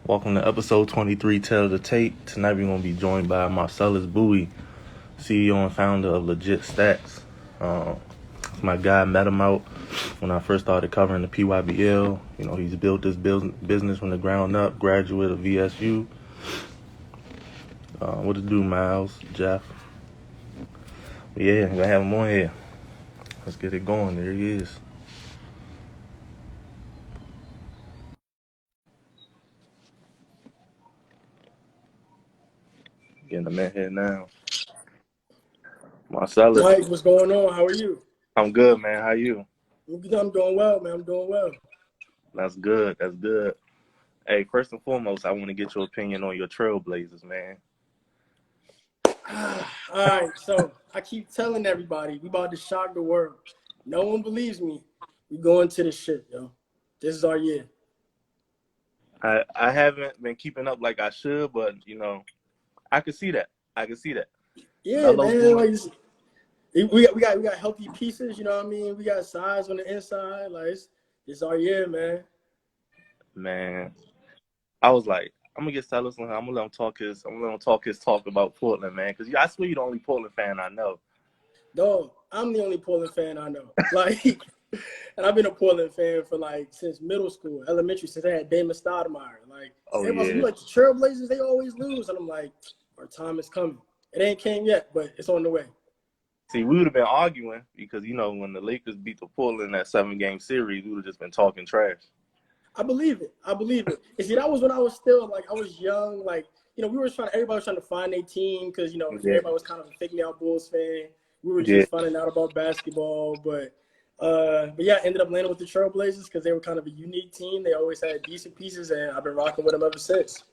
Welcome to episode 23, Tell the Tape. Tonight we're going to be joined by Marcellus Bowie, CEO and founder of Legit Stats. My guy, met him out when I first started covering the PYBL. You know, he's built this business from the ground up, graduate of VSU. What to do, Miles, Jeff? Yeah, I'm going to have him on here. Let's get it going. There he is. Getting him in here now. Marcellus. Mike, what's going on? How are you? I'm good, man. How you? I'm doing well, man. I'm doing well. That's good. That's good. Hey, first and foremost, I want to get your opinion on your Trailblazers, man. All right, so I keep telling everybody, we about to shock the world. No one believes me. We going to the shit, yo. This is our year. I haven't been keeping up like I should, but, you know, I can see that. Yeah, man. Like, we got healthy pieces, you know what I mean? We got size on the inside. Like, it's our year, man. Man, I was like, I'm gonna get Silas on here. I'm gonna let him talk his talk about Portland, man. Because I swear you're the only Portland fan I know. Dog, I'm the only Portland fan I know. Like, and I've been a Portland fan for since middle school, elementary, since I had Damon Stoudemire. Like, everybody's like, the Trailblazers, they always lose. And I'm like, our time is coming. It ain't came yet, but it's on the way. See, we would have been arguing because, you know, when the Lakers beat the Portland in that 7-game series, we would have just been talking trash. I believe it. And see, that was when I was still, I was young. Everybody was trying to find a team because, everybody was kind of a Fake Me Out Bulls fan. We were just finding out about basketball. But yeah, I ended up landing with the Trailblazers because they were kind of a unique team. They always had decent pieces, and I've been rocking with them ever since.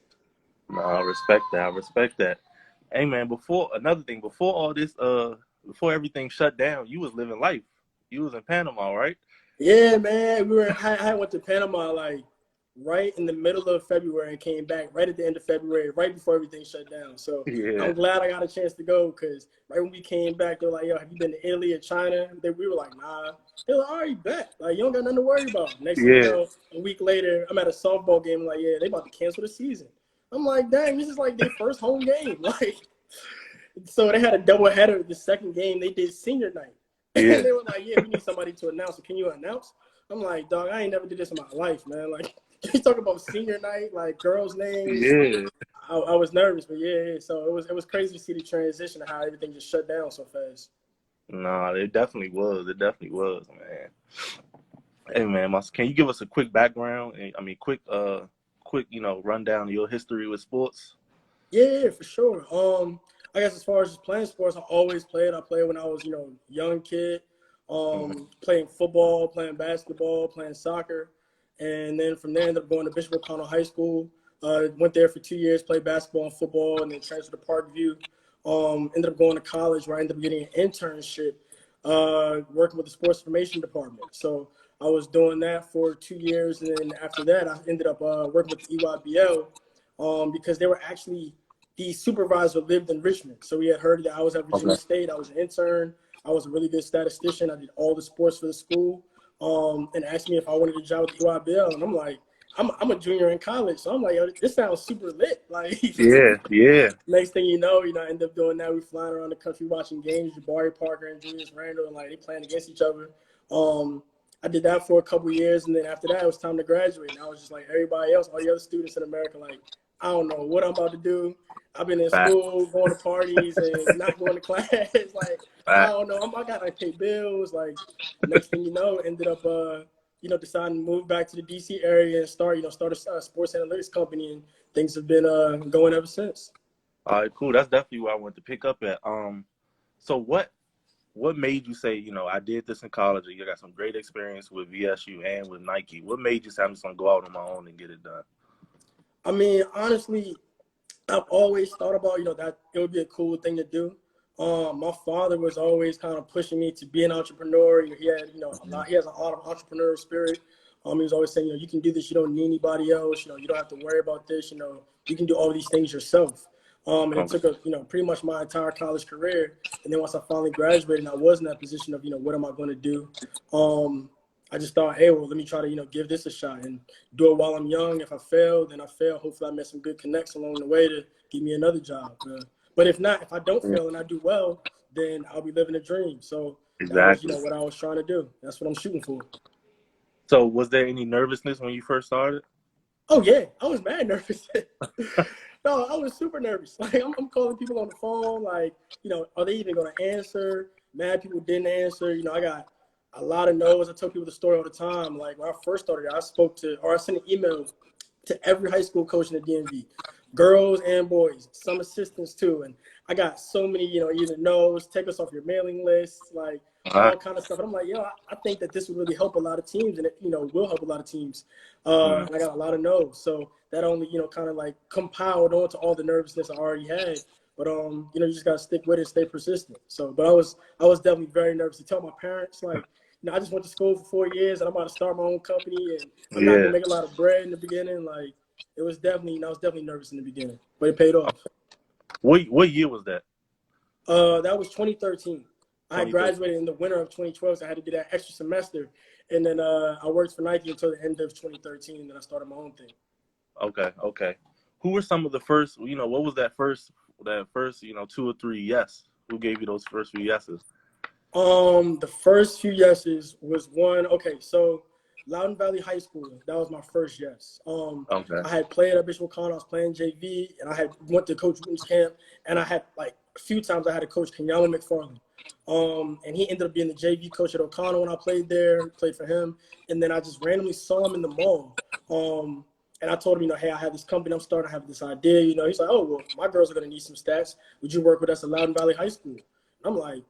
No, I respect that. Hey, man, before all this, before everything shut down, you was living life. You was in Panama, right? Yeah, man. I went to Panama right in the middle of February and came back right at the end of February, right before everything shut down. So I'm glad I got a chance to go because right when we came back, they're like, yo, have you been to Italy or China? We were like, nah. They're like, all right, bet. Like, you don't got nothing to worry about. Next thing you know, a week later, I'm at a softball game. Like, yeah, they about to cancel the season. I'm like, dang, this is like their first home game. So they had a doubleheader. The second game, they did senior night. Yeah. And they were like, yeah, we need somebody to announce. So can you announce? I'm like, dog, I ain't never did this in my life, man. Like, you talk about senior night, girls' names. Yeah. I was nervous, but yeah. So it was crazy to see the transition of how everything just shut down so fast. No, it definitely was. Man. Hey, man, can you give us a quick background? Quick, rundown of your history with sports? Yeah, for sure. I guess as far as just playing sports, I always played. I played when I was, young kid, playing football, playing basketball, playing soccer. And then from there, I ended up going to Bishop O'Connell High School. Went there for 2 years, played basketball and football, and then transferred to Parkview. Ended up going to college where I ended up getting an internship working with the sports information department. So I was doing that for 2 years. And then after that, I ended up working with the EYBL because they were actually – the supervisor lived in Richmond. So we had heard that I was at Virginia State. I was an intern. I was a really good statistician. I did all the sports for the school and asked me if I wanted a job with the EYBL. And I'm like, I'm a junior in college. So I'm like, yo, this sounds super lit. Yeah. Next thing you know, I end up doing that. We flying around the country watching games, Jabari Parker and Julius Randle, and they playing against each other. I did that for a couple years. And then after that, it was time to graduate. And I was just like everybody else, all the other students in America, I don't know what I'm about to do. I've been in school, going to parties, and not going to class. I don't know. I got to pay bills. Next thing you know, ended up, deciding to move back to the D.C. area and start a sports analytics company, and things have been going ever since. All right, cool. That's definitely where I want to pick up at. So what made you say, I did this in college, and you got some great experience with VSU and with Nike. What made you say I'm just going to go out on my own and get it done? I mean, honestly, I've always thought about, that it would be a cool thing to do. My father was always kind of pushing me to be an entrepreneur. He had, he has a lot of entrepreneurial spirit. He was always saying, you can do this. You don't need anybody else. You don't have to worry about this. You can do all these things yourself. And it took pretty much my entire college career. And then once I finally graduated and I was in that position of, what am I going to do? I just thought, hey, well, let me try to, give this a shot and do it while I'm young. If I fail, then I fail. Hopefully I met some good connects along the way to give me another job. But if not, if I don't fail and I do well, then I'll be living a dream. So that was, Exactly. what I was trying to do. That's what I'm shooting for. So was there any nervousness when you first started? Oh, yeah. I was mad nervous. No, I was super nervous. Like, I'm calling people on the phone, like, are they even going to answer? Mad people didn't answer. I got a lot of no's. I tell people the story all the time. Like, when I first started, I sent an email to every high school coach in the DMV, girls and boys, some assistants too. And I got so many, either no's, take us off your mailing list, like all kind of stuff. And I'm like, I think that this would really help a lot of teams, and it, will help a lot of teams. And I got a lot of no's. So that only, kind of like compiled onto all the nervousness I already had. But you just gotta stick with it, stay persistent. So, but I was definitely very nervous to tell my parents, like, I just went to school for 4 years and I'm about to start my own company and I'm not gonna make a lot of bread in the beginning. Like, it was definitely, I was definitely nervous in the beginning, but it paid off. What year was that? That was 2013. I 2013. graduated in the winter of 2012, so I had to get that extra semester. And then I worked for Nike until the end of 2013, and then I started my own thing. Okay. Who were some of the first, what was that first, 2 or 3 yes? Who gave you those first few yeses? The first few yeses was one. Okay, so Loudoun Valley High School, that was my first yes. I had played at Bishop O'Connor, I was playing JV, and I had went to Coach Wooten's camp, and I had like a few times I had a coach Kenyama McFarland. And he ended up being the JV coach at O'Connor when I played there, played for him, and then I just randomly saw him in the mall. And I told him, hey, I have this company I'm starting, I have this idea, He's like, oh, well, my girls are gonna need some stats. Would you work with us at Loudoun Valley High School? I'm like,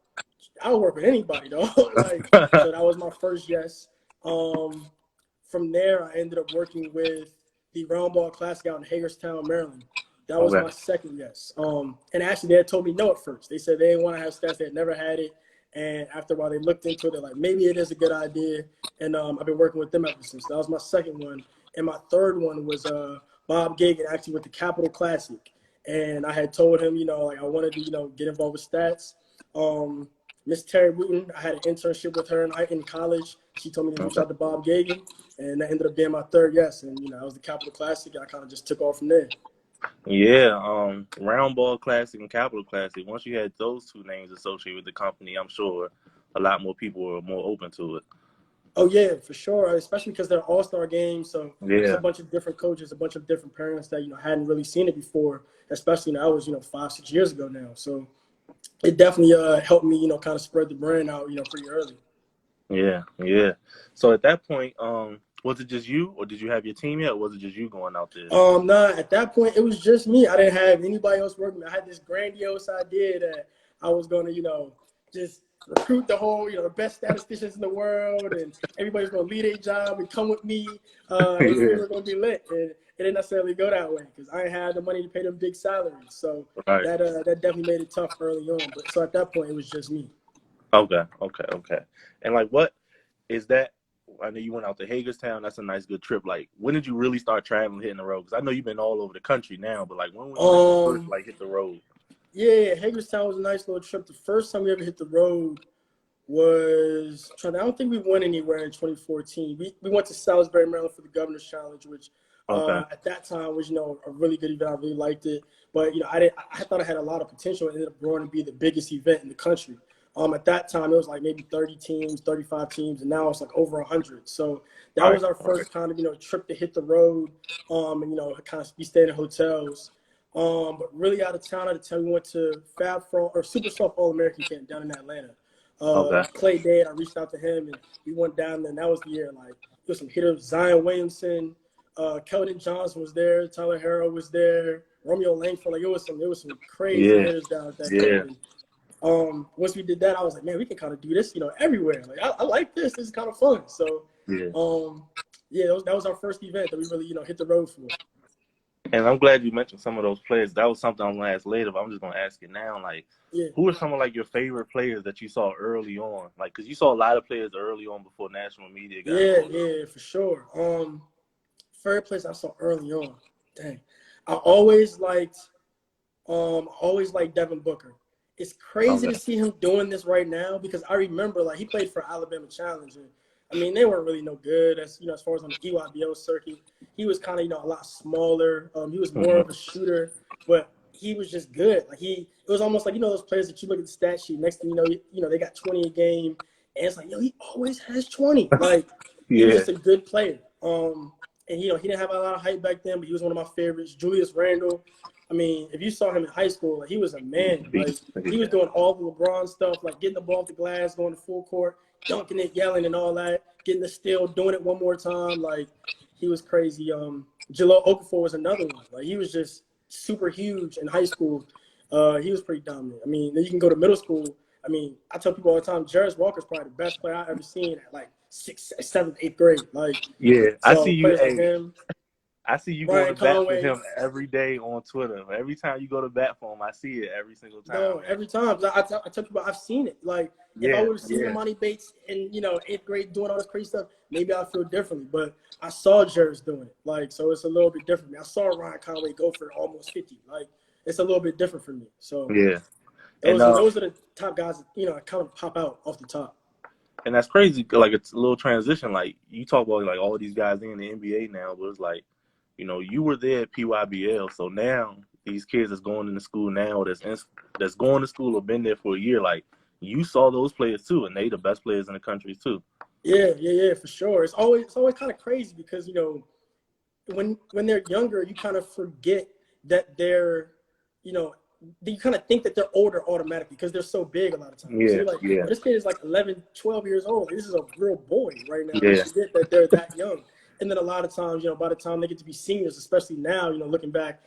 I'll work with anybody, though. Like, so that was my first yes. From there, I ended up working with the Round Ball Classic out in Hagerstown, Maryland. That was my second yes. And actually, they had told me no at first. They said they didn't want to have stats. They had never had it. And after a while, they looked into it. They're like, maybe it is a good idea. And I've been working with them ever since. That was my second one. And my third one was Bob Gagan, actually with the Capital Classic. And I had told him, like I wanted to, get involved with stats. Miss Terry Wooten, I had an internship with her in college. She told me to reach out to Bob Gagan, and that ended up being my third yes. And, that was the Capital Classic. And I kind of just took off from there. Yeah, Round Ball Classic and Capital Classic. Once you had those two names associated with the company, I'm sure a lot more people were more open to it. Oh, yeah, for sure, especially because they're all-star games. So there's Yeah. a bunch of different coaches, a bunch of different parents that, hadn't really seen it before, especially that was, 5-6 years ago now. So it definitely helped me, kind of spread the brand out, pretty early. Yeah. So at that point, was it just you, or did you have your team yet, or was it just you going out there? Nah, at that point, it was just me. I didn't have anybody else working with me. I had this grandiose idea that I was going to, just recruit the whole, the best statisticians in the world, and everybody's going to leave their job and come with me, and we were going to be lit. And it didn't necessarily go that way because I had the money to pay them big salaries. So that definitely made it tough early on. But so at that point, it was just me. Okay. And like, what is that? I know you went out to Hagerstown. That's a nice, good trip. Like, when did you really start traveling, hitting the road? Because I know you've been all over the country now, but like, when was you first hit the road? Yeah, Hagerstown was a nice little trip. The first time we ever hit the road was I don't think we went anywhere in 2014. We went to Salisbury, Maryland for the Governor's Challenge, which at that time was a really good event. I really liked it, but I thought I had a lot of potential. It ended up growing to be the biggest event in the country. At that time, it was like maybe 30 teams, 35 teams, and now it's like over 100. So that was our first kind of, trip to hit the road, and, kind of be staying in hotels. But really out of town, we went to Super Soft All-American Camp down in Atlanta. Clay Day, I reached out to him, and we went down there, and that was the year. Like, there was some hitters, Zion Williamson, Keldon Johnson was there, Tyler Harrow was there, Romeo Langford. Like, it was some crazy hitters down at that camp. And, once we did that, I was like, man, we can kind of do this, everywhere. Like, I like this. This is kind of fun. So, that was our first event that we really, hit the road for. And I'm glad you mentioned some of those players. That was something I'm going to ask later, but I'm just going to ask you now. Like, who are some of like your favorite players that you saw early on? Like, because you saw a lot of players early on before national media got involved. Yeah, for sure. Favorite players I saw early on. Dang, I always liked Devin Booker. It's crazy to see him doing this right now because I remember like he played for Alabama Challenge. And I mean, they weren't really no good as as far as on the EYBL circuit. He was kind of a lot smaller. He was more of a shooter, but he was just good. Like it was almost like those players that you look at the stat sheet. Next thing they got 20 a game, and it's like he always has 20. Like he was Yeah. just a good player. And he didn't have a lot of hype back then, but he was one of my favorites. Julius Randle. I mean, if you saw him in high school, like, he was a man. Like he was doing all the LeBron stuff, like getting the ball off the glass, going to full court, dunking it, yelling, and all that, getting the steal, doing it one more time. Like he was crazy. Jahlil Okafor was another one. Like he was just super huge in high school. He was pretty dominant. I mean, then you can go to middle school. I mean, I tell people all the time, Jarris Walker's probably the best player I've ever seen at like 6th, 7th, 8th grade. Like, Yeah, I see so you. players like Hey, him, I see you going Ryan to bat for Conway. him every day on Twitter. Every time you go to bat for him, I see it every single time. No, Man. every time. I tell people I've seen it. Like, if I Yeah, would have seen yeah, Imani Bates in 8th grade doing all this crazy stuff, maybe I'd feel differently. But I saw Jarris doing it. Like, so it's a little bit different. I saw Ryan Conway go for almost 50. Like, it's a little bit different for me. So yeah. And those are the top guys that kind of pop out off the top. and that's crazy. Like it's a little transition. Like you talk about like all these guys in the NBA now, but it's like, you were there at PYBL, so now these kids that's going into school now, that's going to school or been there for a year, like you saw those players too, and they the best players in the country too. Yeah, for sure. It's always kind of crazy because when they're younger, you kind of forget that they're you kind of think that they're older automatically because they're so big a lot of times. So Yeah, you're like, yeah, oh, this kid is like 11, 12 years old. This is a real boy right now. You yeah, forget that they're that young. And then a lot of times, by the time they get to be seniors, especially now, looking back,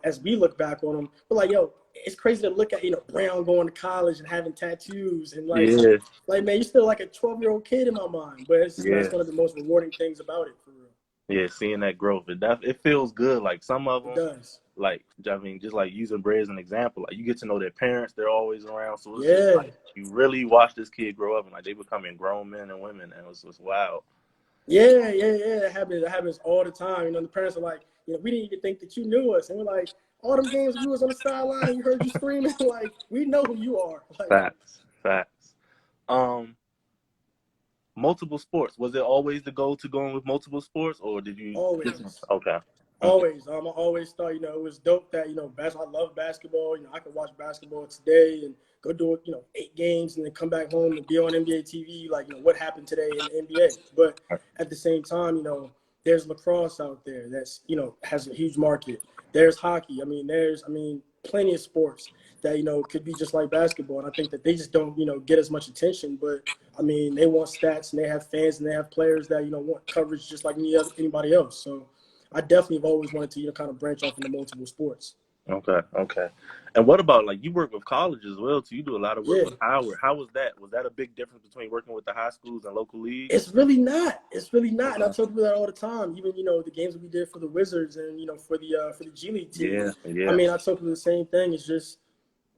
as we look back on them, we're like, yo, it's crazy to look at, Brown going to college and having tattoos and yeah, like, man, you're still like a 12-year-old kid in my mind. But it's just, man, yeah, it's one of the most rewarding things about it, for real. yeah. Seeing that growth, it feels good. Like some of It them, does. like I mean, just like using Bray as an example, like you get to know their parents, they're always around, so it's just Yeah. like you really watch this kid grow up and like they becoming grown men and women, and it's wild. Yeah. It happens all the time. The parents are like, we didn't even think that you knew us. And we're like, all them games we was on the sideline and you heard you screaming, like, we know who you are. Like, Facts. Multiple sports. Was it always the goal to go in with multiple sports, or did you? always. Okay. Always. I always thought, it was dope that, I love basketball. I could watch basketball today and go do, 8 games and then come back home and be on NBA TV, like, what happened today in the NBA. But at the same time, there's lacrosse out there that's, has a huge market. There's hockey. There's plenty of sports that, could be just like basketball. And I think that they just don't, get as much attention. But, they want stats and they have fans and they have players that, want coverage just like anybody else. So I definitely have always wanted to, kind of branch off into multiple sports. Okay. And what about like you work with colleges as well too? You do a lot of work Yeah. with Howard. How was that? Was that a big difference between working with the high schools and local leagues? It's really not. And I tell people that all the time. Even the games that we did for the Wizards and for the G League team. Yeah. I tell people the same thing. It's just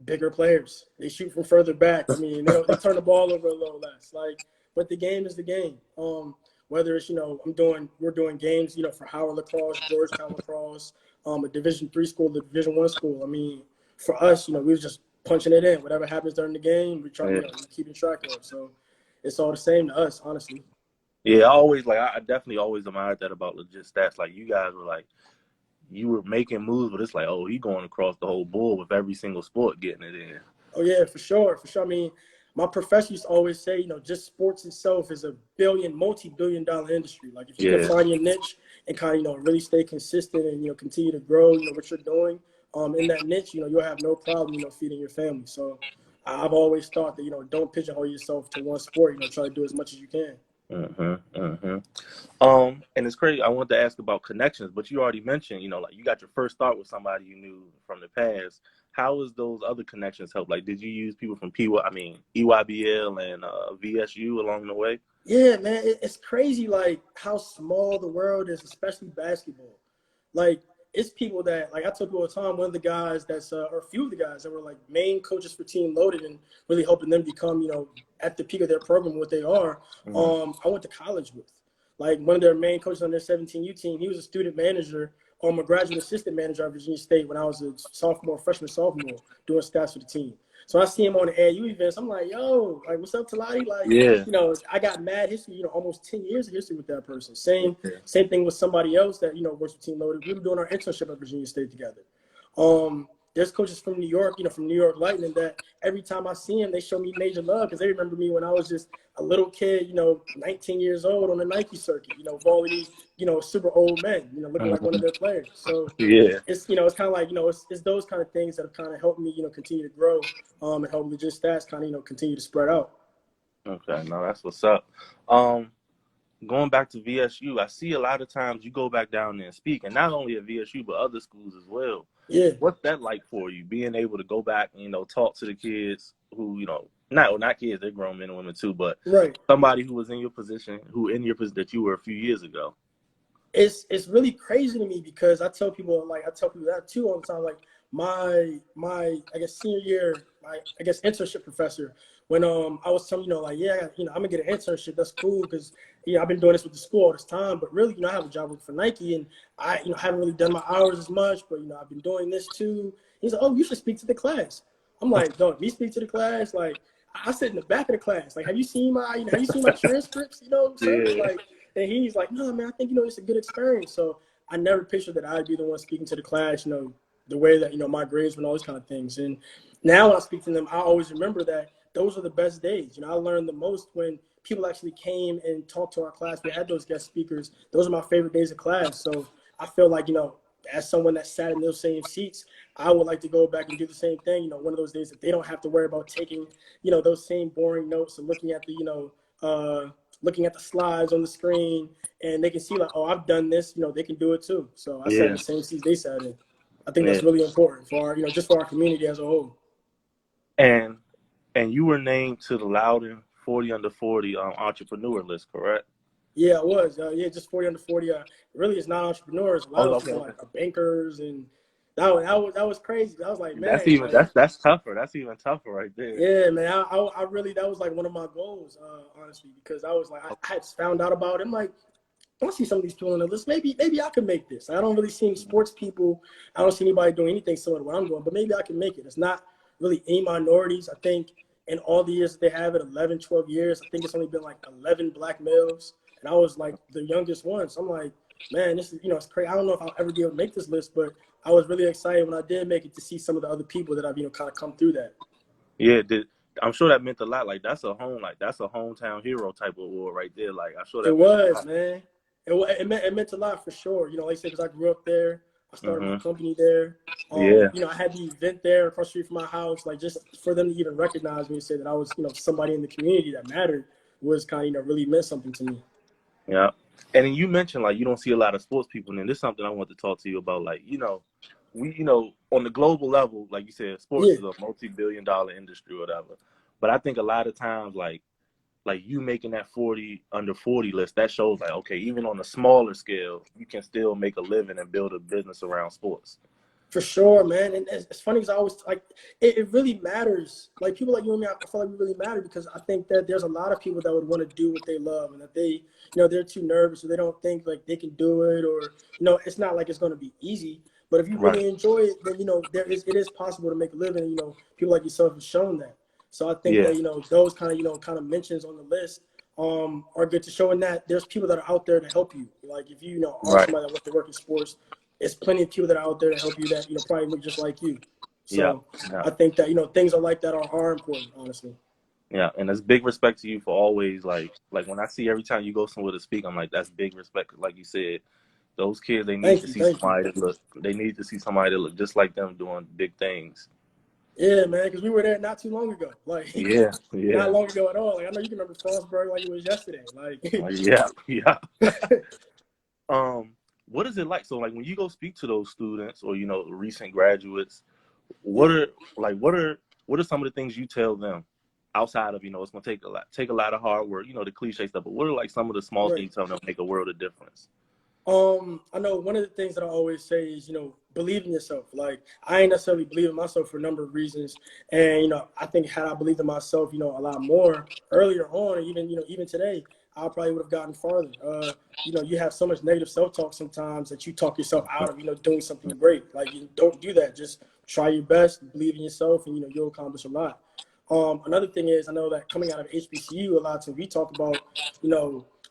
bigger players. They shoot from further back. They turn the ball over a little less. Like, but the game is the game. Whether it's we're doing games for Howard lacrosse, Georgetown lacrosse, a Division III school, the Division I school. For us, we was just punching it in. Whatever happens during the game, we try to keep track of. So it's all the same to us, honestly. Yeah, I definitely always admired that about legit stats. Like you guys were like, you were making moves, but it's like, oh, he going across the whole board with every single sport getting it in. Oh yeah, for sure. My professor used to always say, just sports itself is a multi-billion dollar industry. Like if you can find your niche and kind of, really stay consistent and, continue to grow, what you're doing in that niche, you'll have no problem, feeding your family. So I've always thought that, don't pigeonhole yourself to one sport, try to do as much as you can. And it's crazy. I wanted to ask about connections, but you already mentioned, like you got your first start with somebody you knew from the past. How has those other connections helped? Like, did you use people from EYBL and VSU along the way? Yeah, man, it's crazy, like how small the world is, especially basketball. Like, it's people that, like I tell people all the time, one of the guys that's, or a few of the guys that were like main coaches for Team Loaded and really helping them become, at the peak of their program, what they are, I went to college with. Like one of their main coaches on their 17U team, he was a student manager, a graduate assistant manager at Virginia State when I was a freshman, sophomore, doing stats for the team. So I see him on the AAU events. I'm like, yo, like, what's up, Talati? Like, Yeah. I got mad history, almost 10 years of history with that person. Same Yeah. same thing with somebody else that, works with Team Loaded. We were doing our internship at Virginia State together. There's coaches from New York, from New York Lightning that every time I see them, they show me major love because they remember me when I was just a little kid, 19 years old on the Nike circuit, with all of these, super old men, looking like one of their players. So Yeah. it's, it's kind of like, it's those kind of things that have kind of helped me, continue to grow and help Legit Stats kind of, continue to spread out. Okay, no, that's what's up. Going back to VSU, I see a lot of times you go back down there and speak, and not only at VSU but other schools as well. Yeah. What's that like for you, being able to go back and talk to the kids who not kids, they're grown men and women too, but Right. somebody who was in your position, that you were a few years ago? It's really crazy to me because I tell people that too all the time. Like my I guess senior year, my internship professor, when I was telling I'm gonna get an internship. That's cool because I've been doing this with the school all this time, but really I have a job working for Nike and I haven't really done my hours as much, but I've been doing this too. He's like, oh, you should speak to the class. I'm like, don't me speak to the class? Like I sit in the back of the class. Like, have you seen my transcripts? Sir? Yeah. Like. And he's like, no, man, I think, it's a good experience. So I never pictured that I'd be the one speaking to the class, the way that, my grades and all those kind of things. And now when I speak to them, I always remember that those are the best days. I learned the most when people actually came and talked to our class. We had those guest speakers. Those are my favorite days of class. So I feel like, as someone that sat in those same seats, I would like to go back and do the same thing. One of those days that they don't have to worry about taking, those same boring notes and looking at the, looking at the slides on the screen, and they can see like, oh, I've done this, they can do it too. So I sat in the same seats they sat in. I think that's really important for our, just for our community as a whole. And you were named to the Loudon 40 under 40 entrepreneur list, correct? Yeah, I was. Just 40 under 40. Really, it's not entrepreneurs. A lot of people like are bankers, and that was crazy. I was like, man, that's tougher. That's even tougher right there. Yeah, man. I really, that was like one of my goals, honestly, because I was like, I had found out about it. I'm like, I see some of these people on the list. Maybe I can make this. I don't really see any sports people. I don't see anybody doing anything similar to what I'm doing, but maybe I can make it. It's not really any minorities. I think in all the years that they have it, 11, 12 years, I think it's only been like 11 black males. And I was like the youngest one. So I'm like, man, this is, it's crazy. I don't know if I'll ever be able to make this list, but I was really excited when I did make it to see some of the other people that I've, kind of come through that. Yeah, I'm sure that meant a lot. Like that's a hometown hero type of award right there. Like I sure that it was, man. It meant a lot for sure. Like I said, because I grew up there. I started my company there. I had the event there across the street from my house. Like just for them to even recognize me and say that I was, somebody in the community that mattered was kind of, really meant something to me. Yeah. And then you mentioned like you don't see a lot of sports people, and this is something I want to talk to you about. Like, we, on the global level, like you said, sports is a multi-billion-dollar industry or whatever. But I think a lot of times, like you making that 40 under 40 list, that shows like, okay, even on a smaller scale, you can still make a living and build a business around sports. For sure, man. And it's funny because I always like it really matters. Like people like you and me, I feel like we really matter because I think that there's a lot of people that would want to do what they love and that they, they're too nervous or they don't think like they can do it or, it's not like it's going to be easy. But if you really enjoy it, then, it is possible to make a living. And, people like yourself have shown that. So I think that, those kind of mentions on the list are good to show in that there's people that are out there to help you. Like if you, are somebody that wants to work in sports, there's plenty of people that are out there to help you that, probably look just like you. So I think that, things are like that are important, honestly. Yeah, and there's big respect to you for always, like when I see every time you go somewhere to speak, I'm like, that's big respect. Like you said, those kids, they need to see somebody that look just like them doing big things. Yeah, man, because we were there not too long ago. Like, not long ago at all. Like, I know you can remember Frostburg like it was yesterday. Like, what is it like? So, like, when you go speak to those students or recent graduates, what are some of the things you tell them outside of it's gonna take a lot of hard work, the cliche stuff. But what are like some of the small things you tell them make a world of difference? I know one of the things that I always say is, believe in yourself. Like, I ain't necessarily believe in myself for a number of reasons. And, I think had I believed in myself, a lot more earlier on, even today, I probably would have gotten farther. You have so much negative self-talk sometimes that you talk yourself out of, doing something great. Like, you don't do that. Just try your best, believe in yourself, and you'll accomplish a lot. Another thing is, I know that coming out of HBCU, a lot of times we talk about,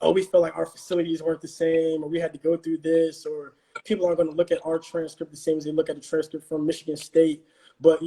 oh, we felt like our facilities weren't the same, or we had to go through this, or people aren't going to look at our transcript the same as they look at the transcript from Michigan State. But,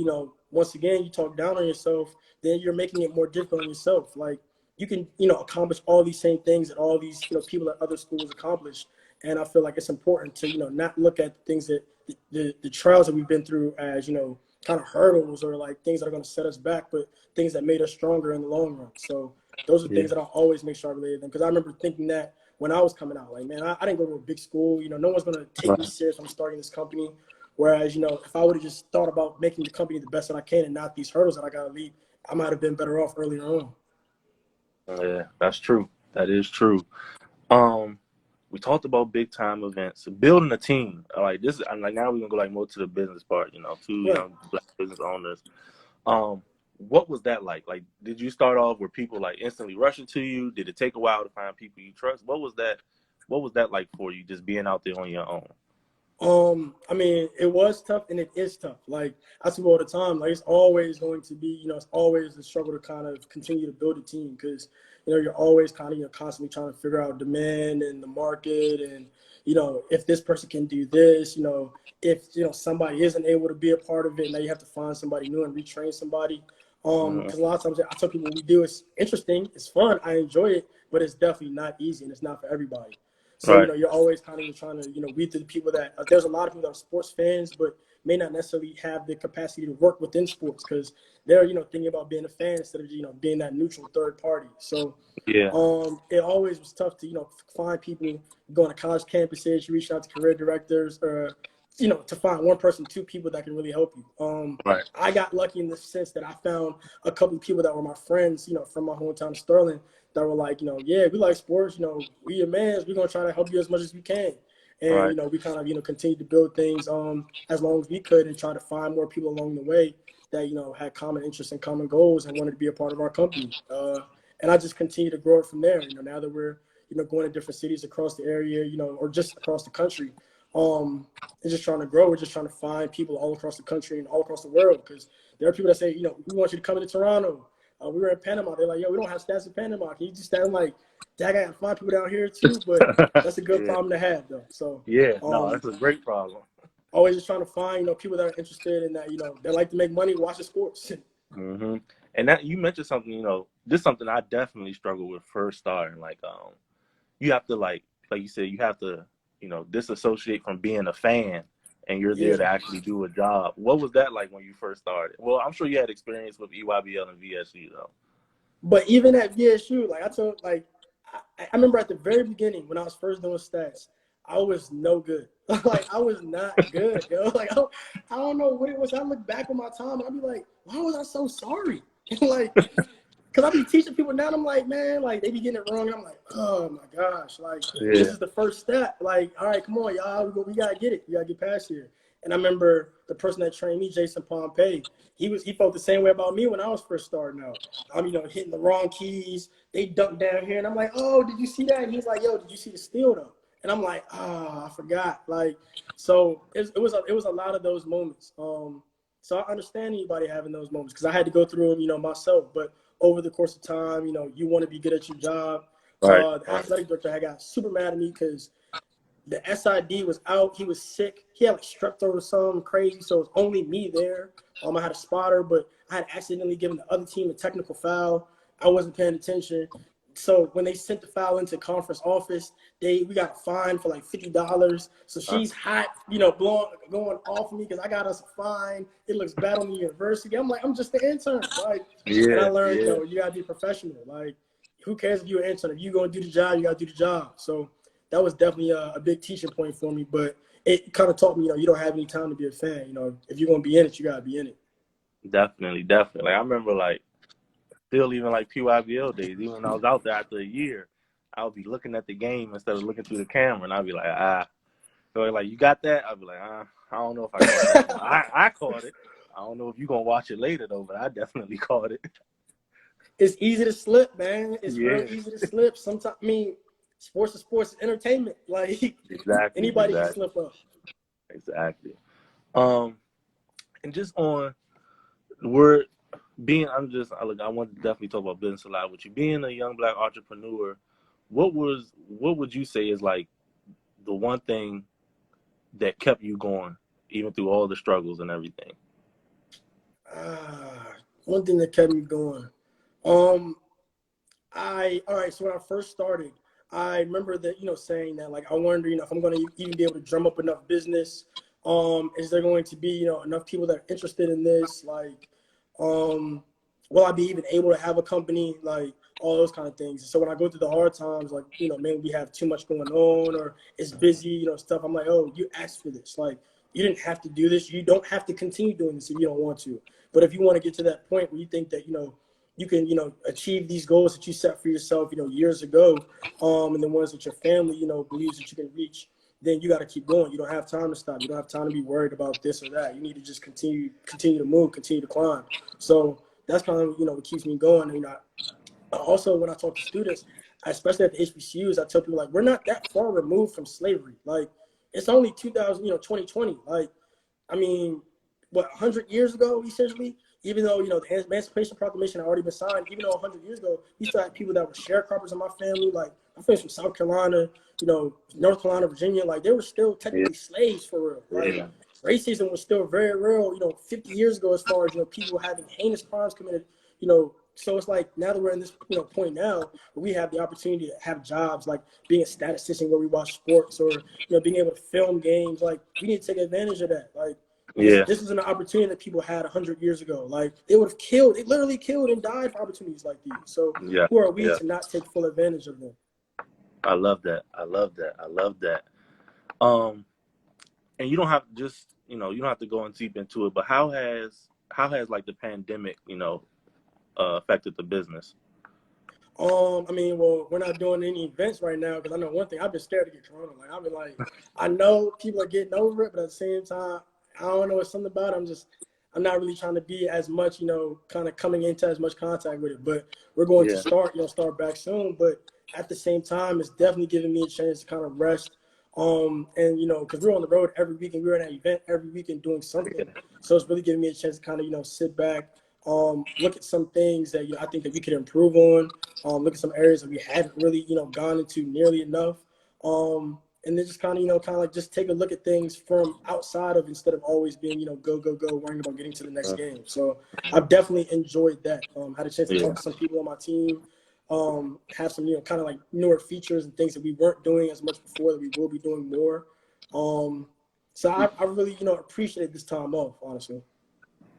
once again, you talk down on yourself, then you're making it more difficult on yourself. Like, you can, accomplish all these same things that all these, people at other schools accomplish. And I feel like it's important to, not look at things that the trials that we've been through as, kind of hurdles or like things that are going to set us back, but things that made us stronger in the long run. So those are Yeah. things that I always make sure I relate to them. Because I remember thinking that when I was coming out, like, man, I didn't go to a big school. No one's going to take me serious when I'm starting this company. Whereas, if I would have just thought about making the company the best that I can and not these hurdles that I got to leave, I might have been better off earlier on. Yeah, that's true. That is true. We talked about big time events, building a team. Like this, and like now we're gonna go like more to the business part. Two Right. young Black business owners. What was that like? Like, did you start off where people like instantly rushing to you? Did it take a while to find people you trust? What was that? What was that like for you, just being out there on your own? I mean, it was tough and it is tough. Like I say all the time, like it's always going to be, it's always a struggle to kind of continue to build a team because, you're always kind of, constantly trying to figure out demand and the market and, if this person can do this, if, somebody isn't able to be a part of it, now you have to find somebody new and retrain somebody. Because a lot of times I tell people what we do is interesting, it's fun, I enjoy it, but it's definitely not easy and it's not for everybody. So, Right. you're always kind of trying to, weed through the people that there's a lot of people that are sports fans, but may not necessarily have the capacity to work within sports because they're, thinking about being a fan instead of, being that neutral third party. So, Yeah. it always was tough to, find people going to college campuses, you reach out to career directors or, to find one person, two people that can really help you. Right. I got lucky in the sense that I found a couple of people that were my friends, from my hometown of Sterling that were like, yeah, we like sports, we your mans, we're going to try to help you as much as we can. And, Right. we kind of, continued to build things as long as we could and try to find more people along the way that, had common interests and common goals and wanted to be a part of our company. And I just continue to grow it from there, now that we're, going to different cities across the area, or just across the country. And just trying to grow. We're just trying to find people all across the country and all across the world because there are people that say, we want you to come into Toronto. We were in Panama. They're like, yo, we don't have stats in Panama. Can you just stand like, Dad, I got to find people down here too? But that's a good Yeah. problem to have, though. So, Yeah. No, that's a great problem. always just trying to find, people that are interested in that, that like to make money watching sports. Mm-hmm. And that you mentioned something, this is something I definitely struggle with first starting. Like, you have to like you said, you have to, disassociate from being a fan and you're there Yeah. to actually do a job. What was that like when you first started? Well, I'm sure you had experience with EYBL and VSU though. But even at VSU, like I told, like I remember at the very beginning when I was first doing stats, I was no good. Like I was not good, yo. Like I don't know what it was. I look back on my time and I'd be like, why was I so sorry? Like, cause I be teaching people now. And I'm like, man, like they be getting it wrong. And I'm like, oh my gosh, like this Yeah. is the first step. Like, all right, come on, y'all, we gotta get it. We gotta get past here. And I remember the person that trained me, Jason Pompey, he felt the same way about me when I was first starting out. I'm, hitting the wrong keys. They dunked down here, and I'm like, oh, did you see that? And he's like, yo, did you see the steal though? And I'm like, I forgot. Like, so it was a lot of those moments. So I understand anybody having those moments because I had to go through them, myself. But over the course of time, you want to be good at your job. Right. The athletic director had got super mad at me because the SID was out. He was sick. He had like strep throat or something crazy. So it was only me there. I had a spotter, but I had accidentally given the other team a technical foul. I wasn't paying attention. So when they sent the foul into conference office, we got fined for like $50. So she's hot, going off of me because I got us a fine. It looks bad on the university. I'm like, I'm just the intern. Like, and I learned, you gotta be professional. Like, who cares if you're an intern? If you're gonna do the job, you gotta do the job. So that was definitely a big teaching point for me. But it kind of taught me, you don't have any time to be a fan. If you're gonna be in it, you gotta be in it. Definitely. Like I remember like still even like PYBL days, even when I was out there after a year, I would be looking at the game instead of looking through the camera and I'd be like, So like, you got that? I'd be like, I don't know if I caught that. I caught it. I don't know if you're gonna watch it later though, but I definitely caught it. It's easy to slip, man. It's real Yeah. easy to slip. Sometimes, I mean, sports is sports, it's entertainment. Like Exactly. anybody can slip up. Exactly. Um, And just on the word being, I want to definitely talk about business a lot with you. Being a young Black entrepreneur, what would you say is like the one thing that kept you going, even through all the struggles and everything? One thing that kept me going. Um, all right. So when I first started, I remember that saying that like I wonder if I'm going to even be able to drum up enough business. Is there going to be enough people that are interested in this? Like, will I be even able to have a company? Like all those kind of things. So when I go through the hard times, like maybe we have too much going on or it's busy, stuff. I'm like, oh, you asked for this. Like you didn't have to do this. You don't have to continue doing this if you don't want to. But if you want to get to that point where you think that you can achieve these goals that you set for yourself years ago, and the ones that your family believes that you can reach, then you got to keep going. You don't have time to stop. You don't have time to be worried about this or that. You need to just continue to move, continue to climb. So that's kind of what keeps me going. Also when I talk to students, especially at the HBCUs, I tell people like we're not that far removed from slavery. Like it's only 2020. Like I mean, what 100 years ago, essentially. Even though the Emancipation Proclamation had already been signed, even though 100 years ago, we still had people that were sharecroppers in my family. Like my friends from South Carolina, North Carolina, Virginia, like they were still Yeah, technically slaves for real. Like yeah, racism was still very real. 50 years ago, as far as people having heinous crimes committed. You know, so it's like now that we're in this point now, where we have the opportunity to have jobs, like being a statistician where we watch sports, or being able to film games. Like we need to take advantage of that. Like yeah, this is an opportunity that people had 100 years ago. Like they would have killed, they literally killed and died for opportunities like these. So yeah, who are we yeah. to not take full advantage of them? I love that. I love that. I love that. Um, and you don't have to just, you don't have to go in deep into it, but how has like the pandemic, affected the business? I mean, well, we're not doing any events right now because I know one thing. I've been scared to get corona. Like I've been like, I know people are getting over it, but at the same time, I don't know. It's something about it. I'm not really trying to be as much, kind of coming into as much contact with it. But we're going to Yeah, start back soon. But at the same time, it's definitely giving me a chance to kind of rest. And because we're on the road every week and we're at an event every week and doing something, yeah, so it's really giving me a chance to kind of sit back, look at some things that I think that we could improve on, look at some areas that we haven't really gone into nearly enough, and then just kind of kind of like just take a look at things from outside of, instead of always being go go go worrying about getting to the next game. So I've definitely enjoyed that. Had a chance to yeah. talk to some people on my team, have some kind of like newer features and things that we weren't doing as much before that we will be doing more. So I really appreciate this time off, honestly.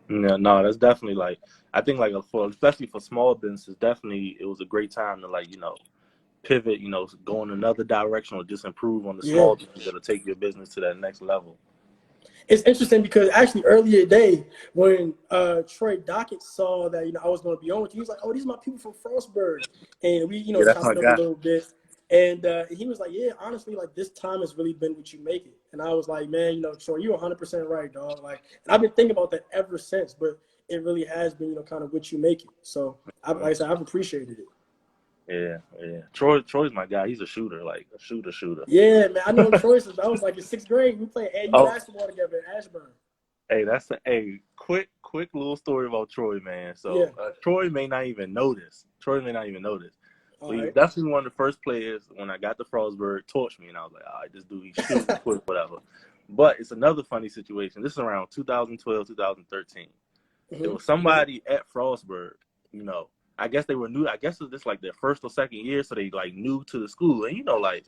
Yeah, no, that's definitely like, I think like for especially for small businesses, definitely it was a great time to like pivot, go in another direction or just improve on the Yeah. small things that'll take your business to that next level. It's interesting because actually earlier today when Troy Dockett saw that I was going to be on with you, he was like, "Oh, these are my people from Frostburg," and we Yeah, that's chopped my it up a guy. little bit, and he was like, "Yeah, honestly, like this time has really been what you make it," and I was like, "Man, Troy, you're 100% right, dog." Like, and I've been thinking about that ever since, but it really has been kind of what you make it. So, like I said, I've appreciated it. Yeah, yeah. Troy's my guy. He's a shooter, like a shooter. Yeah, man, I know Troy since I was like in sixth grade. We played AU Oh, basketball together at Ashburn. hey, that's a quick little story about Troy, man. Yeah. So Troy may not even know this. All But he was right. definitely one of the first players when I got to Frostburg, torched me, and I was like, all right, this dude, he's shooting, quick, whatever. But it's another funny situation. This is around 2012, 2013. It Mm-hmm. was somebody at Frostburg, you know. I guess they were new. I guess it was just like their first or second year, so they like new to the school. And like,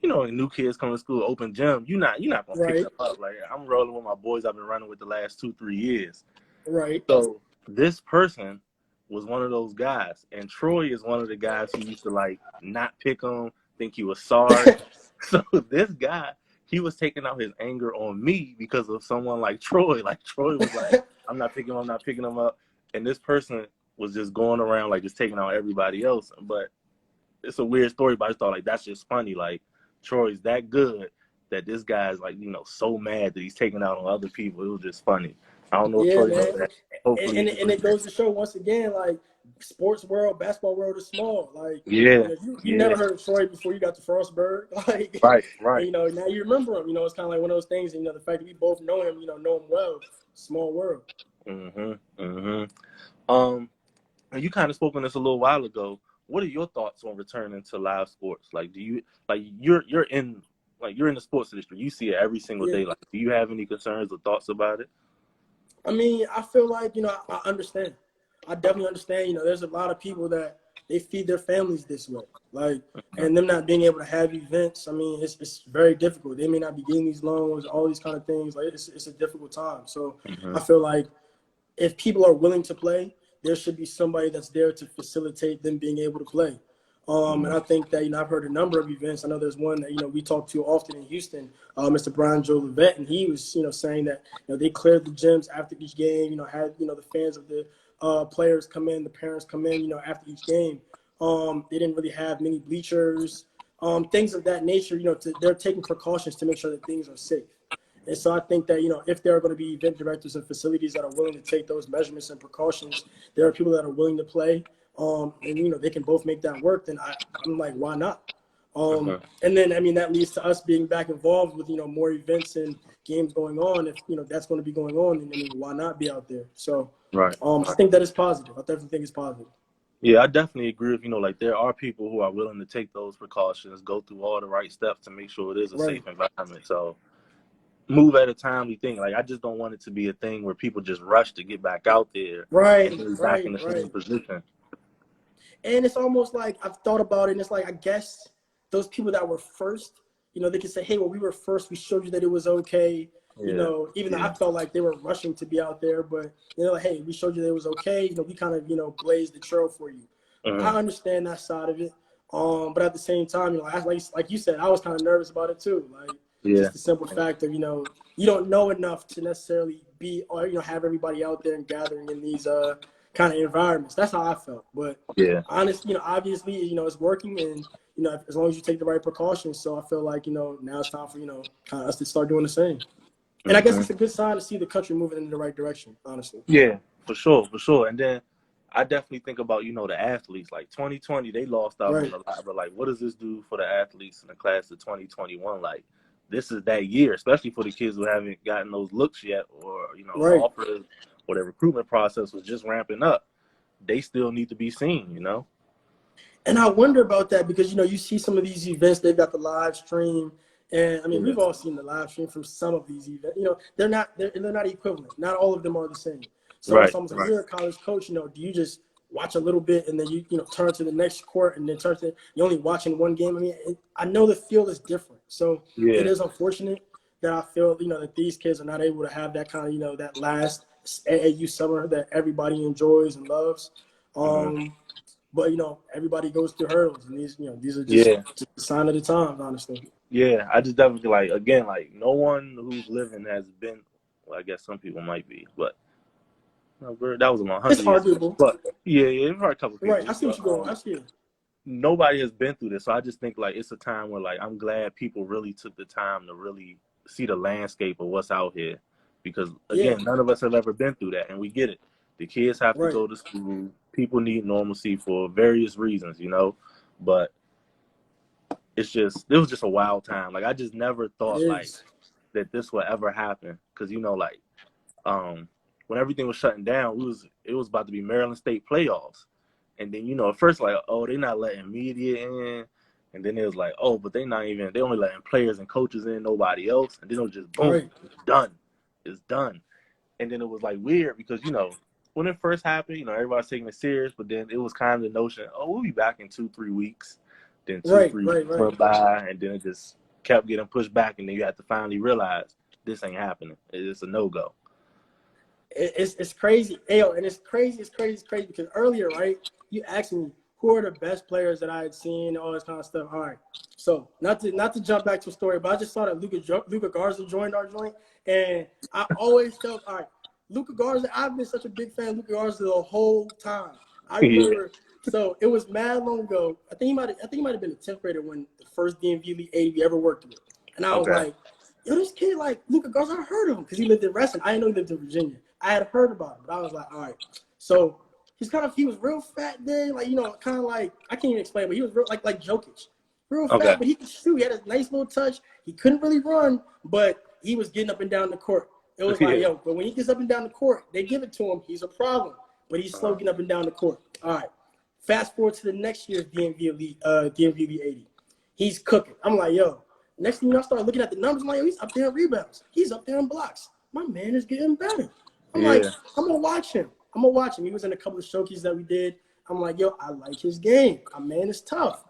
new kids come to school, open gym, you're not gonna pick Right. them up. Like I'm rolling with my boys I've been running with the last 2-3 years. Right. So this person was one of those guys, and Troy is one of the guys who used to like not pick him, think he was sorry. So this guy, he was taking out his anger on me because of someone like Troy. Like Troy was like, I'm not picking him, I'm not picking him up, and this person was just going around like just taking out everybody else. But it's a weird story, but I just thought like that's just funny. Like Troy's that good that this guy's like so mad that he's taking out on other people. It was just funny. I don't know if Yeah, Troy knows man. that. And, Hopefully, and it goes to show once again, like sports world, basketball world is small. Like, Yeah, you never heard of Troy before you got to Frostburg. Like, and, right. now you remember him. It's kind of like one of those things. And, the fact that we both know him, know him well, small world. And you kind of spoke on this a little while ago. What are your thoughts on returning to live sports? Like, do you you're in the sports industry? You see it every single Yeah. day. Like, do you have any concerns or thoughts about it? I mean, I feel like, I understand. I definitely understand. There's a lot of people that they feed their families this way. Like, and them not being able to have events, I mean, it's very difficult. They may not be getting these loans, all these kind of things. Like, it's a difficult time. So I feel like if people are willing to play, there should be somebody that's there to facilitate them being able to play. And I think that, I've heard a number of events. I know there's one that, we talk to often in Houston, Mr. Brian Joe Levette, and he was, saying that, they cleared the gyms after each game, had, the fans of the players come in, the parents come in, after each game. They didn't really have many bleachers, things of that nature, they're taking precautions to make sure that things are safe. And so I think that, if there are going to be event directors and facilities that are willing to take those measurements and precautions, there are people that are willing to play, and, they can both make that work, then I'm like, why not? And then, I mean, that leads to us being back involved with, more events and games going on. If, that's going to be going on, then, I mean, why not be out there? So I think that is positive. I definitely think it's positive. Yeah, I definitely agree with, like, there are people who are willing to take those precautions, go through all the right steps to make sure it is a safe environment. So move at a timely thing. Like, I just don't want it to be a thing where people just rush to get back out there and be back in the same position. And it's almost like I've thought about it, and it's like, I guess those people that were first, they can say, hey, well, we were first. We showed you that it was okay. Even though I felt like they were rushing to be out there, but, like, hey, we showed you that it was okay. We kind of, blazed the trail for you. I understand that side of it. But at the same time, like you said, I was kind of nervous about it too. Like, just the simple fact of, you don't know enough to necessarily be, or, have everybody out there and gathering in these kind of environments. That's how I felt. But honestly, obviously, it's working, and, as long as you take the right precautions. So I feel like, now it's time for, kind of us to start doing the same. And I guess it's a good sign to see the country moving in the right direction, honestly. Yeah, for sure. And then I definitely think about, the athletes. Like, 2020, they lost out on a lot. But, like, what does this do for the athletes in the class of 2021? Like, this is that year, especially for the kids who haven't gotten those looks yet, or, offers, or the recruitment process was just ramping up. They still need to be seen, And I wonder about that because, you see some of these events, they've got the live stream. And, I mean, we've all seen the live stream from some of these events. They're not equivalent. Not all of them are the same. So it's almost like you're a college coach, do you just watch a little bit and then you turn to the next court and then you're only watching one game? I mean, I know the field is different. So it is unfortunate that I feel, that these kids are not able to have that kind of, that last AAU summer that everybody enjoys and loves. But, everybody goes through hurdles, and these are just a sign of the times, honestly. Yeah, I just definitely like no one who's living has been. Well, I guess some people might be, but that was a long 100 It's arguable. But it's probably a couple people. Right, I see what you're going. I see it. Nobody has been through this, so I just think like it's a time where like I'm glad people really took the time to really see the landscape of what's out here, because again, none of us have ever been through that, and we get it. The kids have to go to school. People need normalcy for various reasons, but it was just a wild time. Like I just never thought like that this would ever happen, because when everything was shutting down, it was about to be Maryland State playoffs, and then at first like, oh, they're not letting media in, and then it was like, oh, but they only letting players and coaches in, nobody else, and then it was just boom, it's done. And then it was like weird because when it first happened, everybody's taking it serious, but then it was kind of the notion, oh, we'll be back in 2-3 weeks. Then 2-3 weeks went by, and then it just kept getting pushed back, and then you have to finally realize this ain't happening. It's a no-go. It's crazy. And it's crazy because earlier, right, you asked me who are the best players that I had seen, all this kind of stuff. All right. So not to jump back to a story, but I just saw that Luka Garza joined our joint, and I always felt, all right, Luka Garza, I've been such a big fan of Luka Garza the whole time. I remember, so it was mad long ago. I think he might have been a 10th grader when the first DMV Elite 80 we ever worked with. And I was like, yo, this kid, like, Luka Garza, I heard of him because he lived in Reston. I didn't know he lived in Virginia. I had heard about him, but I was like, all right. So he was real fat then, like, kind of like, I can't even explain, but he was real like Jokic. Real Okay. fat, but he could shoot. He had a nice little touch. He couldn't really run, but he was getting up and down the court. It was like, Yeah. yo, but when he gets up and down the court, they give it to him. He's a problem, but he's slow getting up and down the court. All right. Fast forward to the next year's DMV Elite 80. He's cooking. I'm like, yo, next thing you know, I start looking at the numbers. I'm like, yo, he's up there in rebounds. He's up there in blocks. My man is getting better. I'm like, I'm going to watch him. He was in a couple of showcases that we did. I'm like, yo, I like his game. My man is tough.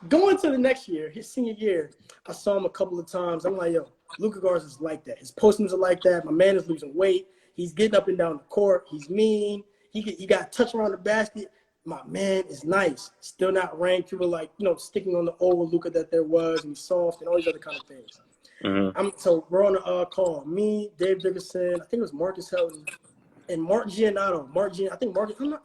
Going to the next year, his senior year, I saw him a couple of times. I'm like, yo, Luka Garza is like that. His postings are like that. My man is losing weight. He's getting up and down the court. He's mean. He got touch around the basket. My man is nice. Still not ranked. People like, sticking on the old Luka that there was, and he's soft and all these other kind of things. So we're on a call. Me, Dave Dickerson, I think it was Marcus Helton, and Mark Giannotto.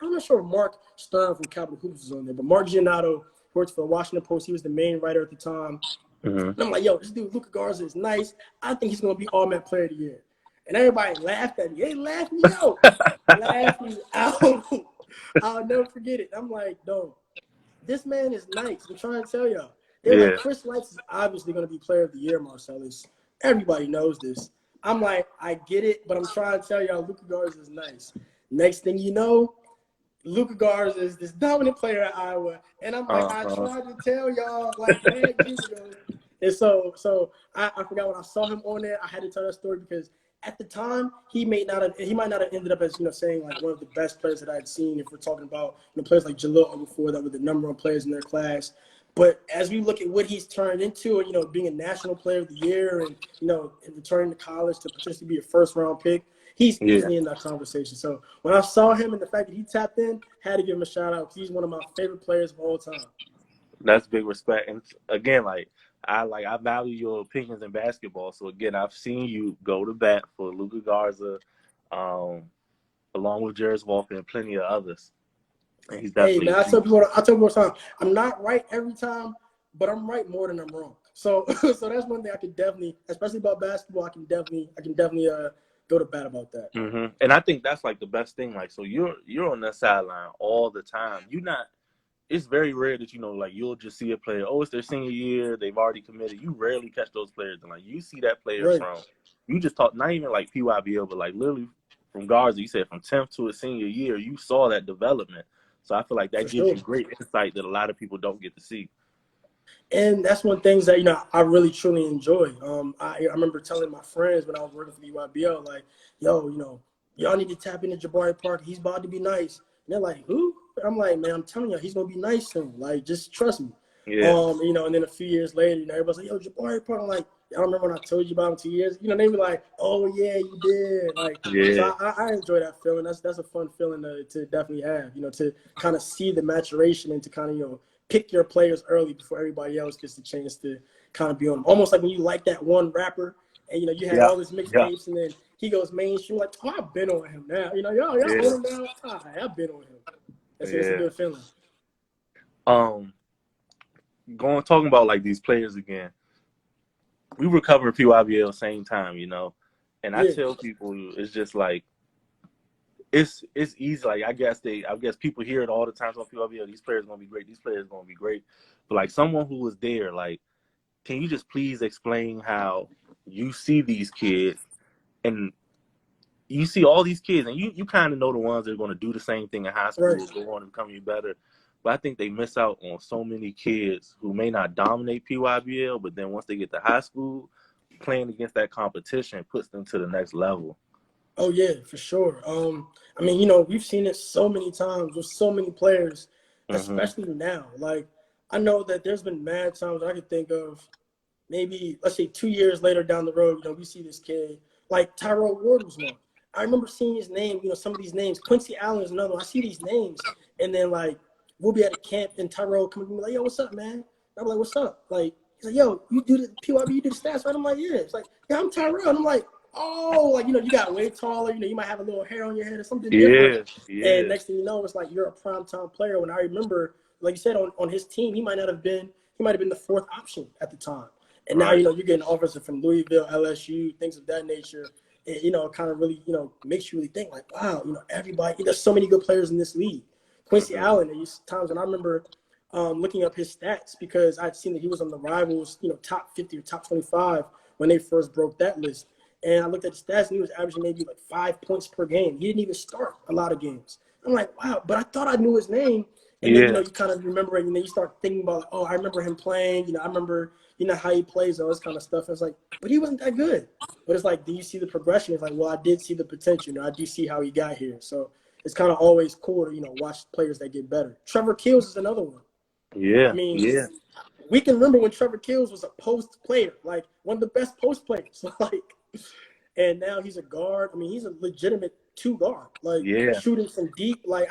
I'm not sure if Mark Stern from Capital Hoops was on there, but Mark Giannotto worked for the Washington Post. He was the main writer at the time. And I'm like, yo, this dude, Luka Garza, is nice. I think he's going to be All-Met Player of the Year. And everybody laughed at me. They laughed me out. Laughed me out. I'll never forget it. I'm like, no, this man is nice. I'm trying to tell y'all. They're like, Chris Lights is obviously going to be Player of the Year, Marcellus. Everybody knows this. I'm like, I get it, but I'm trying to tell y'all, Luka Garza is nice. Next thing you know, Luka Garza is this dominant player at Iowa. And I'm like, I tried to tell y'all like 5 years ago. And so I forgot when I saw him on there, I had to tell that story because at the time he might not have ended up as saying like one of the best players that I had seen. If we're talking about players like Jalil Okafor that were the number one players in their class. But as we look at what he's turned into, and being a national player of the year, and and returning to college to potentially be a first-round pick, he's easily in that conversation. So when I saw him and the fact that he tapped in, had to give him a shout out because he's one of my favorite players of all time. That's big respect. And again, I value your opinions in basketball. So again, I've seen you go to bat for Luka Garza, along with Jarris Walker and plenty of others. And he's definitely. Hey man, I tell people all the time, I'm not right every time, but I'm right more than I'm wrong. So that's one thing I can definitely, especially about basketball, I can definitely go to bat about that. And I think that's like the best thing. Like, so you're on that sideline all the time. It's very rare that you'll just see a player. Oh, it's their senior year. They've already committed. You rarely catch those players, and you see that player from. You just talk not even like PYBL, but like literally from Garza. You said from 10th to his senior year, you saw that development. So I feel like that gives you great insight that a lot of people don't get to see. And that's one thing that I really truly enjoy. I remember telling my friends when I was working for the UIBL, like, yo, y'all need to tap into Jabari Parker. He's about to be nice. And they're like, who? I'm like, man, I'm telling you, he's gonna be nice soon. Like, just trust me. Yeah. And then a few years later, everybody's like, yo, Jabari Parker. I'm like, I don't remember when I told you about him 2 years. They were like, oh yeah, you did. Like, so I enjoy that feeling. That's a fun feeling to definitely have. To kind of see the maturation and to kind of pick your players early before everybody else gets the chance to kind of be on them. Almost like when you like that one rapper and you had all his mixtapes and then he goes mainstream, like, oh, I've been on him now. Y'all on him now. I've been on him. It's a good feeling. Talking about like these players again. We were covering PYBL same time, and I tell people it's just like it's easy. Like I guess people hear it all the time on PYBL. These players are gonna be great. These players are gonna be great. But like someone who was there, like, can you just please explain how you see these kids and you see all these kids and you kind of know the ones that are going to do the same thing in high school, go on and become you better. But I think they miss out on so many kids who may not dominate PYBL, but then once they get to high school, playing against that competition puts them to the next level. Oh, yeah, for sure. We've seen it so many times with so many players, especially now. Like, I know that there's been mad times I could think of maybe, let's say 2 years later down the road, we see this kid. Like, Tyrell Ward was one. I remember seeing his name, some of these names. Quincy Allen is another one. I see these names, and then, like, we'll be at a camp, and Tyrell comes to me like, yo, what's up, man? I'm like, what's up? Like, he's like, yo, you do the PYB, you do the stats, right? I'm like, yeah. It's like, yeah, I'm Tyrell. And I'm like, oh, like, you got way taller. You might have a little hair on your head or something different. Yeah. And next thing you know, it's like you're a primetime player. When I remember, like you said, on his team, he might have been the fourth option at the time. And now, you're getting offers from Louisville, LSU, things of that nature. it kind of really, makes you really think like, wow, everybody, there's so many good players in this league. Quincy Allen, there used times, and I remember looking up his stats because I'd seen that he was on the Rivals, top 50 or top 25 when they first broke that list. And I looked at the stats, and he was averaging maybe like 5 points per game. He didn't even start a lot of games. I'm like, wow, but I thought I knew his name. And then, you kind of remember it, and then you start thinking about, like, oh, I remember him playing. I remember, how he plays, all this kind of stuff. And it's like, but he wasn't that good. But it's like, do you see the progression? It's like, well, I did see the potential. I do see how he got here. So it's kind of always cool to, watch players that get better. Trevor Keels is another one. Yeah. I mean, we can remember when Trevor Keels was a post player, like one of the best post players. And now he's a guard. I mean, he's a legitimate 2 guard, shooting from deep. Like,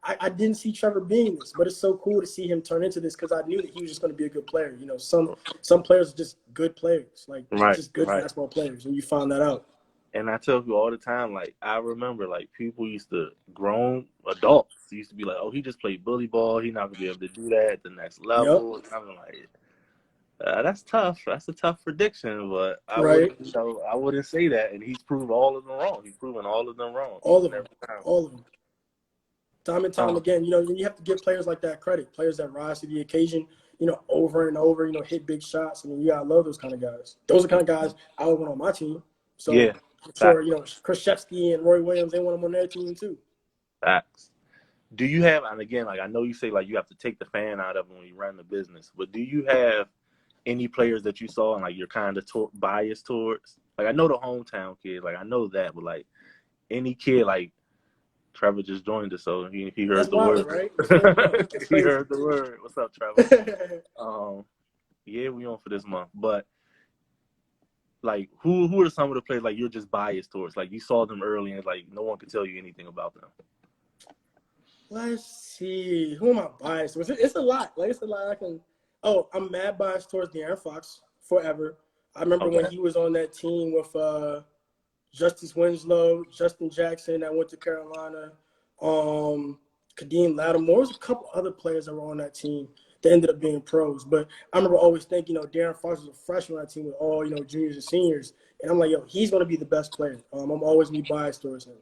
I didn't see Trevor being this, but it's so cool to see him turn into this because I knew that he was just going to be a good player. Some players are just good players, just good basketball players, and you find that out. And I tell you all the time, like, I remember, like, people grown adults used to be like, oh, he just played bully ball. He's not going to be able to do that at the next level. Yep. And I'm like, that's tough. That's a tough prediction, but I wouldn't say that. And he's proved all of them wrong. He's proven all of them wrong. All of them. Time and time again, you have to give players like that credit. Players that rise to the occasion, over and over, hit big shots. I mean, you gotta love those kind of guys. Those are the kind of guys I would want on my team. So I'm sure, Krzyzewski and Roy Williams, they want them on their team too. Facts. Do you have, and again, like I know you say like you have to take the fan out of them when you run the business, but do you have any players that you saw and like you're kind of biased towards? Like I know the hometown kid, like I know that, but like any kid, like Trevor just joined us, so he heard That's the wild, word. Right? He heard the word. What's up, Trevor? Yeah, we on for this month, but like who are some of the players like you're just biased towards? Like you saw them early and like no one could tell you anything about them. Let's see. Who am I biased with? It's a lot. Like it's a lot. I'm mad biased towards De'Aaron Fox forever. I remember when he was on that team with Justice Winslow, Justin Jackson that went to Carolina, Kadeem Lattimore. There's a couple other players that were on that team that ended up being pros. But I remember always thinking, De'Aaron Fox was a freshman on that team with all, juniors and seniors. And I'm like, he's going to be the best player. I'm always going to be biased towards him.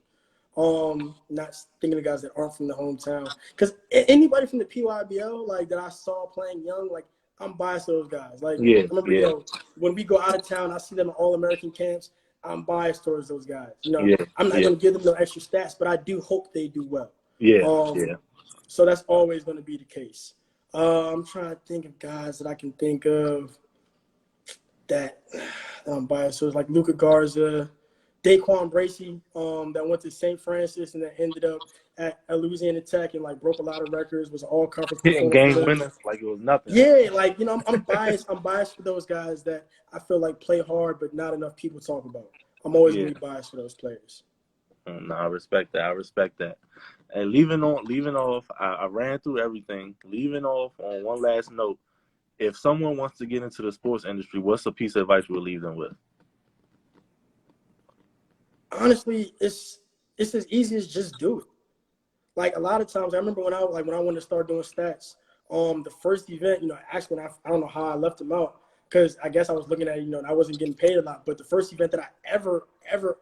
Not thinking of guys that aren't from the hometown. Because anybody from the PYBL, like, that I saw playing young, like, I'm biased to those guys. Like, I remember, when we go out of town, I see them at All-American camps. I'm biased towards those guys. I'm not going to give them no extra stats, but I do hope they do well. So that's always going to be the case. I'm trying to think of guys that I can think of that I'm biased towards, like Luka Garza, Daquan Bracey, that went to St. Francis and then ended up at Louisiana Tech and like broke a lot of records, was an all-conference hitting game winners like it was nothing. Yeah, like I'm biased. I'm biased for those guys that I feel like play hard, but not enough people talk about. I'm always gonna be biased for those players. No, I respect that. And leaving off, I ran through everything. Leaving off on one last note, if someone wants to get into the sports industry, what's a piece of advice you would leave them with? Honestly, it's as easy as just do it. Like a lot of times, I remember when I wanted to start doing stats. The first event, actually, I don't know how I left them out because I guess I was looking at it, and I wasn't getting paid a lot. But the first event that I ever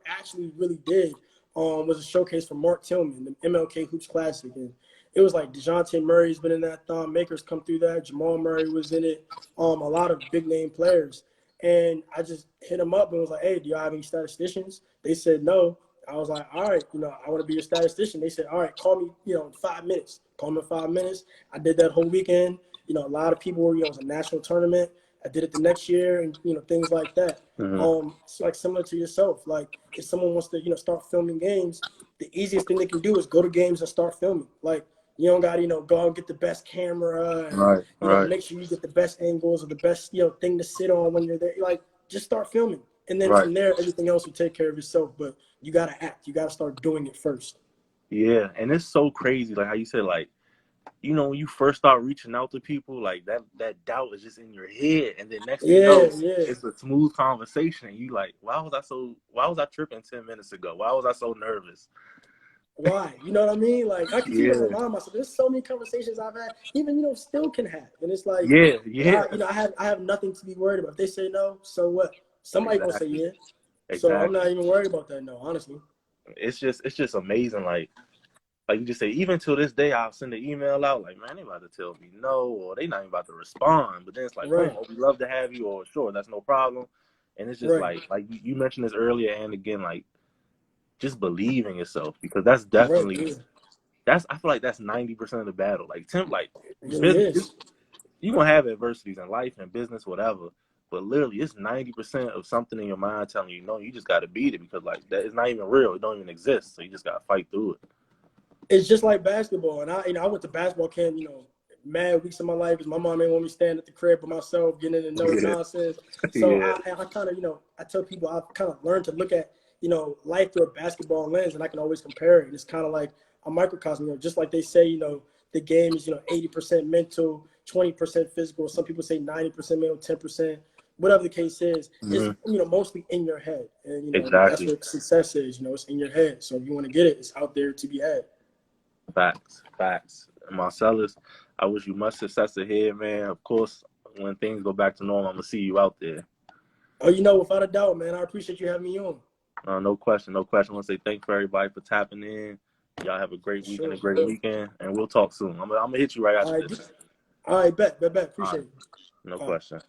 actually really did was a showcase for Mark Tillman, the MLK Hoops Classic, and it was like DeJounte Murray's been in that. Thon Maker's come through that. Jamal Murray was in it. A lot of big name players. And I just hit them up and was like, hey, do y'all have any statisticians? They said no. I was like, all right, I want to be your statistician. They said, all right, call me, in 5 minutes. Call me in 5 minutes. I did that whole weekend. A lot of people were, it was a national tournament. I did it the next year and, things like that. It's like similar to yourself. Like if someone wants to, start filming games, the easiest thing they can do is go to games and start filming. Like you don't got to, go out and get the best camera and make sure you get the best angles or the best, thing to sit on when you're there. Like just start filming. And then from there, everything else will take care of itself. But you got to act. You got to start doing it first. Yeah. And it's so crazy. Like how you said, like, when you first start reaching out to people, like that doubt is just in your head. And then next thing you know, it's a smooth conversation. And you like, why was I tripping 10 minutes ago? Why was I so nervous? Why? You know what I mean? Like I can even remind myself. There's so many conversations I've had, even still can have, and it's like, I have nothing to be worried about. If they say no, so what? Somebody gonna say yeah. So I'm Exactly. not even worried about that, no, honestly. It's just amazing. Like you just say, even to this day, I'll send an email out like, man, they about to tell me no, or they not even about to respond. But then it's like, boom, Right, oh, we love to have you, or sure, that's no problem. And it's just right, like you mentioned this earlier and again, like just believe in yourself because that's right. definitely Yeah, I feel like that's 90% of the battle. Like it really business, is. you gonna have adversities in life and business, whatever. But literally, it's 90% of something in your mind telling you, no, you just got to beat it because like that is not even real. It don't even exist. So you just got to fight through it. It's just like basketball, and I went to basketball camp, mad weeks of my life because my mom didn't want me staying at the crib by myself, getting into no Yeah, nonsense. So yeah. I kind of, I tell people I've kind of learned to look at, life through a basketball lens, and I can always compare it. It's kind of like a microcosm, just like they say, the game is, 80% mental, 20% physical. Some people say 90% mental, 10%. Whatever the case is, it's Hmm. mostly in your head, and that's Exactly. what success is. It's in your head. So if you want to get it, it's out there to be had. Facts. Facts. Marcellus, I wish you much success ahead, man. Of course, when things go back to normal, I'm gonna see you out there. Oh, without a doubt, man. I appreciate you having me on. No question, no question. I want to say thanks for everybody for tapping in. Y'all have a For great week and a sure. great weekend, and we'll talk soon. I'm gonna hit you right All after right, this. all right, bet. All right, Appreciate it. no All right. question.